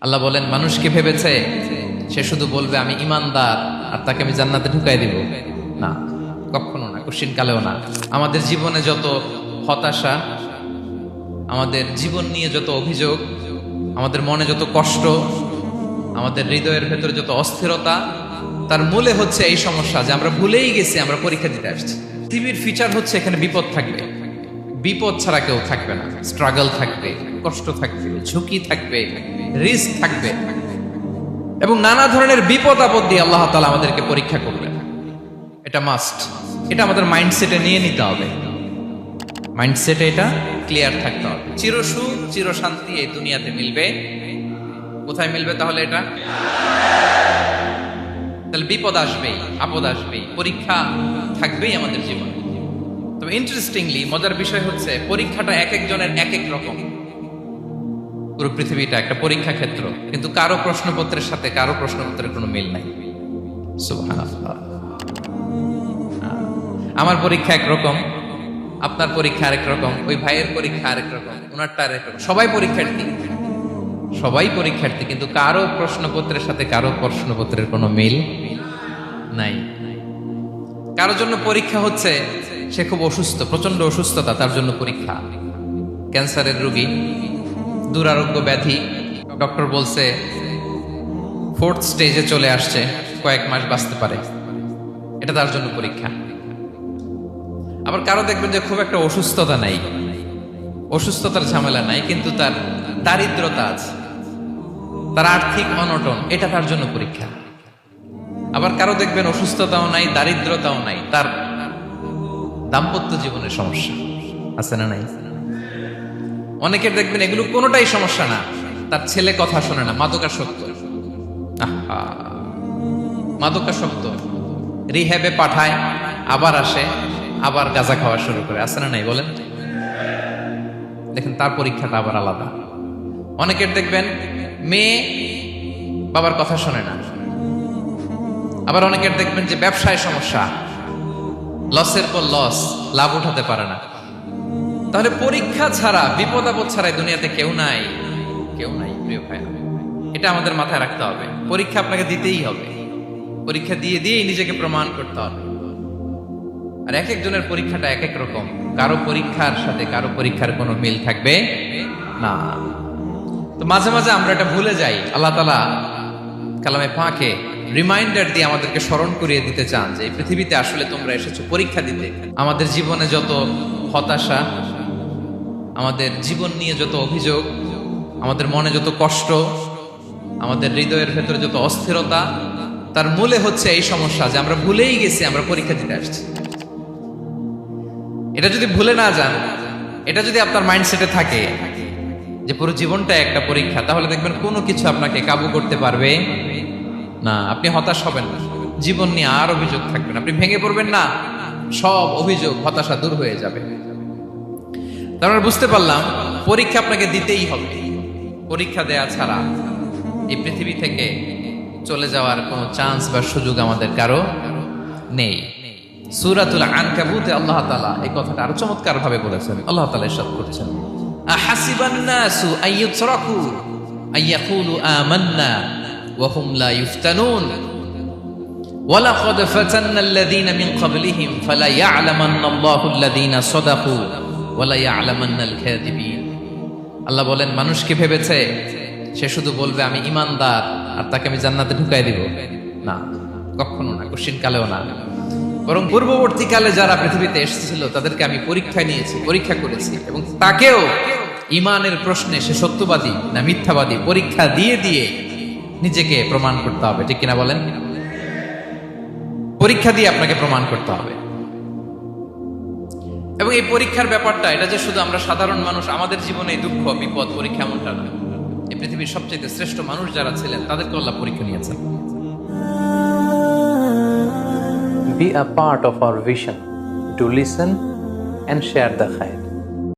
আল্লাহ বলেন মানুষকে ভেবেছে সে শুধু বলবে আমি ইমানদার আর তাকে আমি জান্নাতে ঢুকাই দিব? না, কখনো না, কোশ্চিন কালেও না। আমাদের জীবনে যত হতাশা, আমাদের জীবন নিয়ে যত অভিযোগ, আমাদের মনে যত কষ্ট, আমাদের হৃদয়ের ভেতরে যত অস্থিরতা, তার মূলে হচ্ছে এই সমস্যা যে আমরা ভুলেই গেছি আমরা পরীক্ষা দিতে আসছি। পৃথিবীর ফিচার হচ্ছে এখানে বিপদ থাকবে, বিপদ ছাড়া কেউ থাকবে না। স্ট্রাগল থাকবে, কষ্ট থাকবে, ঝুঁকি থাকবে, রিস্ক থাকবে, এবং নানা ধরনের বিপদ আপদ দিয়ে আল্লাহ তাআলা আমাদেরকে পরীক্ষা করবেন। এটা মাস্ট, এটা আমাদের মাইন্ডসেটে নিয়ে নিতে হবে। মাইন্ডসেটে এটা ক্লিয়ার থাকতে হবে। চিরসুখ চিরশান্তি এই দুনিয়াতে মিলবে, কোথায় মিলবে তাহলে? এটা তাহলে বিপদ আসবেই, আপদ আসবেই, পরীক্ষা থাকবেই আমাদের জীবনে। তবে ইন্টারেস্টিংলি মজার বিষয় হচ্ছে পরীক্ষাটা এক একজনের এক এক রকম। পুরো পৃথিবীটা একটা পরীক্ষা ক্ষেত্র, কিন্তু কারো প্রশ্নপত্রের সাথে কারো প্রশ্নপত্রের কোনো মিল নাই। সুবহানাল্লাহ। আমার পরীক্ষা একরকম, আপনার পরীক্ষা আরেক রকম, ওই ভাইয়ের পরীক্ষা আরেক রকম, ওনারটা আরেক রকম। সবাই পরীক্ষার্থী, সবাই পরীক্ষার্থী, কিন্তু কারো প্রশ্নপত্রের সাথে কারো প্রশ্নপত্রের কোনো মিল নাই। কারোর জন্য পরীক্ষা হচ্ছে সে খুব অসুস্থ, প্রচন্ড অসুস্থতা, তার জন্য পরীক্ষা। ক্যান্সারের রোগী, দুরারোগ্য ব্যাধি, ডক্টর বলছে 4th স্টেজে চলে আসছে, কয়েক মাস বাঁচতে পারে, এটা তার জন্য পরীক্ষা। আবার কারো দেখবেন যে খুব একটা অসুস্থতা নাই, অসুস্থতার ঝামেলা নাই, কিন্তু তার দারিদ্রতা আছে, তার আর্থিক অনটন, এটা তার জন্য পরীক্ষা। আবার কারো দেখবেন অসুস্থতাও নাই, দারিদ্রতাও নাই, তার দাম্পত্য জীবনের সমস্যা আছে না নাই? অনেকের দেখবেন এগুলো কোনোটাই সমস্যা না, তার ছেলে কথা শোনে না, মাদকাসক্ত। মাদকাসক্ত, রিহ্যাবে পাঠায়, আবার আসে, আবার গাঁজা খাওয়া শুরু করে, আছে না নাই বলেন? দেখেন তার পরীক্ষাটা আবার আলাদা। অনেকের দেখবেন মেয়ে বাবার কথা শোনে না। আবার অনেকের দেখবেন যে ব্যবসায় সমস্যা, লসের পর লস, লাভ উঠাতে পারে না। তাহলে পরীক্ষা ছাড়া, বিপদ আপদ ছাড়াই দুনিয়াতে কেউ নাই, কেউ নাই প্রিয় ভাইরা। এটা আমাদের মাথায় রাখতে হবে। পরীক্ষা আপনাকে দিতেই হবে, পরীক্ষা দিয়ে দিয়েই নিজেকে প্রমাণ করতে হবে। আর এক একজনের পরীক্ষাটা এক এক রকম, কারো পরীক্ষার সাথে কারো পরীক্ষার কোনো মিল থাকবে না। তো মাঝে মাঝে আমরা এটা ভুলে যাই। আল্লাহ তাআলা কালামে পাকে রিমাইন্ডার দিয়ে আমাদেরকে স্মরণ করিয়ে দিতে চান যে এই পৃথিবীতে আসলে তোমরা এসেছো পরীক্ষা দিতে। আমাদের জীবনে যত হতাশা, আমাদের জীবন নিয়ে যত অভিযোগ, আমাদের মনে যত কষ্ট, আমাদের হৃদয়ের ভেতরে যত অস্থিরতা, তার মূলে হচ্ছে এই সমস্যা যে আমরা ভুলেই গেছি আমরা পরীক্ষা দিতে আসছি। এটা যদি ভুলে না যান, এটা যদি আপনার মাইন্ডসেটে থাকে যে পুরো জীবনটা একটা পরীক্ষা, তাহলে দেখবেন কোনো কিছু আপনাকে কাবু করতে পারবে না। আপনি হতাশ হবেন না, জীবন নিয়ে আর অভিযোগ থাকবে না, আপনি ভেঙে পড়বেন না, সব অভিযোগ হতাশা দূর হয়ে যাবে। তারপর বুঝতে পারলাম পরীক্ষা আপনাকে দিতেই হবে। পরীক্ষা দেয়া ছাড়া এই পৃথিবী থেকে চলে যাওয়ার কোনো চান্স বা সুযোগ আমাদের কারো নেই। সূরাতুল আনকাবুতে আল্লাহ তাআলা এই কথাটা আরো চমৎকার ভাবে বলেছেন। আল্লাহ তাআলা ইরশাদ করছেন, আহাসিবান নাসু আইয়ুতরাকু আইয়াকুলু আমান্না ওয়া হুম লা ইফতানুন ওয়ালাকাদ ফাতান্নাল্লাযীনা মিন ক্বাবলিহিম ফালা ইয়া'লামান্নাল্লাহু আল্লাযীনা সাদাকু ওয়ালা ইয়া'লামান্নাল কাযিবিন। আল্লাহ বলেন মানুষকে ভেবেছে সে শুধু বলবে আমি ইমানদার আর তাকে আমি জান্নাতে ঢুকাই দিব? না, কখনো না, কোশ্চিন কালেও না। বরং পূর্ববর্তীকালে যারা পৃথিবীতে এসেছিল তাদেরকে আমি পরীক্ষা নিয়েছি, পরীক্ষা করেছি, এবং তাকেও ইমানের প্রশ্নে সে সত্যবাদী না মিথ্যাবাদী পরীক্ষা দিয়ে দিয়ে নিজেকে প্রমাণ করতে হবে। ঠিক কিনা বলেন? পরীক্ষা দিয়ে আপনাকে প্রমাণ করতে হবে। এবং এই পরীক্ষার ব্যাপারটা, এটা যে শুধু আমরা সাধারণ মানুষ আমাদের জীবনে দুঃখ বিপদ পরীক্ষা, এমনটা না। এই পৃথিবীর সবচেয়ে শ্রেষ্ঠ মানুষ যারা ছিলেন তাদেরকে আল্লাহ পরীক্ষা নিয়েছেন। Be a part of our vision to listen and share the khair.